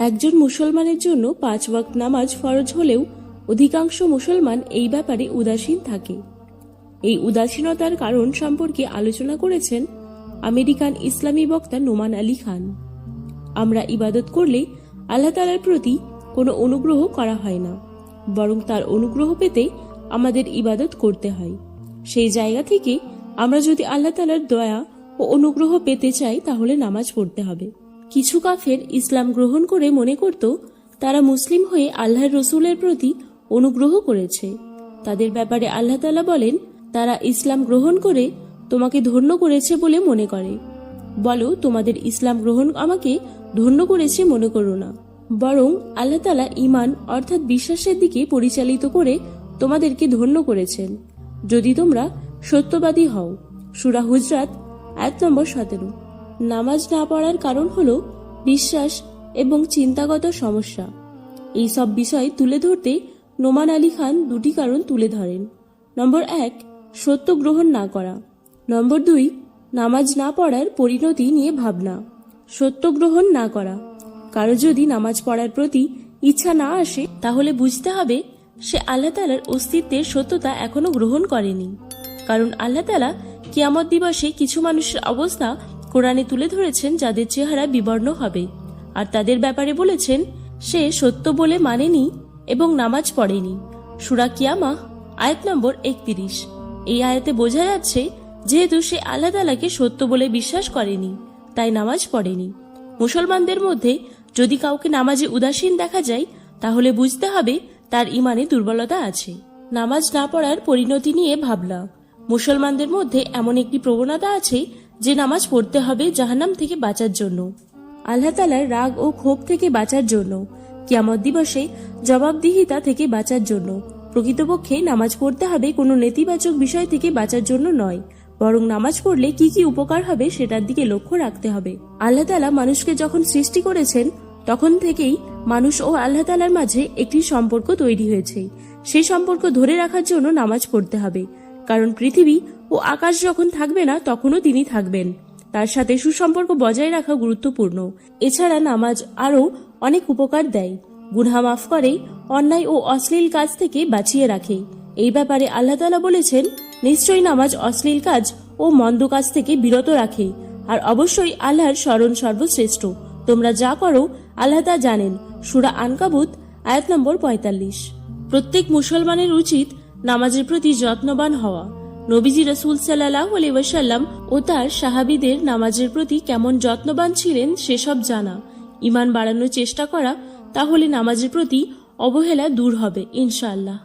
একজন মুসলমানের জন্য 5 ওয়াক্ত নামাজ ফরজ হলেও অধিকাংশ মুসলমান এই ব্যাপারে উদাসীন থাকে। এই উদাসীনতার কারণ সম্পর্কে আলোচনা করেছেন আমেরিকান ইসলামী বক্তা নোমান আলী খান। আমরা ইবাদত করলে আল্লাহ তাআলার প্রতি কোনো অনুগ্রহ করা হয় না, বরং তার অনুগ্রহ পেতে আমাদের ইবাদত করতে হয়। সেই জায়গা থেকে আমরা যদি আল্লাহ তাআলার দয়া ও অনুগ্রহ পেতে চাই তাহলে নামাজ পড়তে হবে। কিছু কাফের ইসলাম গ্রহণ করে মনে করত তারা মুসলিম হয়ে আল্লাহর রসুলের প্রতি অনুগ্রহ করেছে। তাদের ব্যাপারে আল্লাহ তাআলা বলেন, তারা ইসলাম গ্রহণ করে তোমাকে ধন্য করেছে বলে মনে করে। বলো, তোমাদের ইসলাম গ্রহণ আমাকে ধন্য করেছে মনে করো না, বরং আল্লাহ তাআলা ঈমান অর্থাৎ বিশ্বাসের দিকে পরিচালিত করে তোমাদেরকে ধন্য করেছেন, যদি তোমরা সত্যবাদী হও। সূরা হুজরাত আয়াত নম্বর 17। নামাজ না পড়ার কারণ হলো বিশ্বাস এবং চিন্তাগত সমস্যা। এই সব বিষয় তুলে ধরতে নোমান আলী খান 2টি কারণ তুলে ধরেন। নম্বর 1, সত্য গ্রহণ না করা। নম্বর 2, নামাজ না পড়ার পরিণতি নিয়ে ভাবনা। সত্য গ্রহণ না করা, কারো যদি নামাজ পড়ার প্রতি ইচ্ছা না আসে তাহলে বুঝতে হবে সে আল্লাহ তাআলার অস্তিত্বের সত্যতা এখনো গ্রহণ করেনি। কারণ আল্লাহ তাআলা কিয়ামত দিবসে কিছু মানুষের অবস্থা কোরআনে তুলে ধরেছেন যাদের চেহারা বিবর্ণ হবে, আর তাদের ব্যাপারে বলেছেন সে সত্য বলে মানেনি এবং নামাজ পড়েনি। সূরা কিয়ামাহ আয়াত নম্বর 31। এই আয়াতে বোঝা যাচ্ছে যেহেতু সে আল্লাহ তাআলাকে সত্য বলে বিশ্বাস করেনি তাই নামাজ পড়েনি। মুসলমানদের মধ্যে যদি কাউকে নামাজে উদাসীন দেখা যায় তাহলে বুঝতে হবে তার ঈমানে দুর্বলতা আছে। নামাজ না পড়ার পরিণতি নিয়ে ভাবনা। মুসলমানদের মধ্যে এমন একটি প্রবণতা আছে যে নামাজ পড়তে হবে জাহান্নাম থেকে বাঁচার জন্য, আল্লাহ তাআলার রাগ ও ক্ষোভ থেকে বাঁচার জন্য, কিয়ামত দিবসে জবাবদিহিতা থেকে বাঁচার জন্য। প্রকৃতপক্ষে নামাজ পড়তে হবে কোনো নেতিবাচক বিষয় থেকে বাঁচার জন্য নয়, বরং নামাজ পড়লে কি কি উপকার হবে সেটার দিকে লক্ষ্য রাখতে হবে। আল্লাহ তাআলা মানুষকে যখন সৃষ্টি করেছেন তখন থেকেই মানুষ ও আল্লাহ তাআলার মাঝে একটি সম্পর্ক তৈরি হয়েছে। সেই সম্পর্ক ধরে রাখার জন্য নামাজ পড়তে হবে, কারণ পৃথিবী ও আকাশ যখন থাকবে না তখনও তিনি থাকবেন। তার সাথে সুসম্পর্ক বজায় রাখা গুরুত্বপূর্ণ। এছাড়া নামাজ আরও অনেক উপকার দেয়। গুনাহ মাফ করে, অন্যায় ও অশ্লীল কাজ থেকে বাঁচিয়ে রাখে। এই ব্যাপারে আল্লাহ তাআলা বলেছেন, নিশ্চয়ই নামাজ অশ্লীল কাজ ও মন্দ কাজ থেকে বিরত রাখে, আর অবশ্যই আল্লাহর স্মরণ সর্বশ্রেষ্ঠ। তোমরা যা করো আল্লাহ তা জানেন। সূরা আনকাবুত আয়াত নম্বর 45। প্রত্যেক মুসলমানের উচিত নামাজের প্রতি যত্নবান হওয়া। নবীজি রাসূল সাল্লাল্লাহু আলাইহি ওয়াসাল্লাম ও তার সাহাবীদের নামাজের প্রতি কেমন যত্নবান ছিলেন সেসব জানা, ঈমান বাড়ানোর চেষ্টা করা, তাহলে নামাজের প্রতি অবহেলা দূর হবে ইনশাআল্লাহ।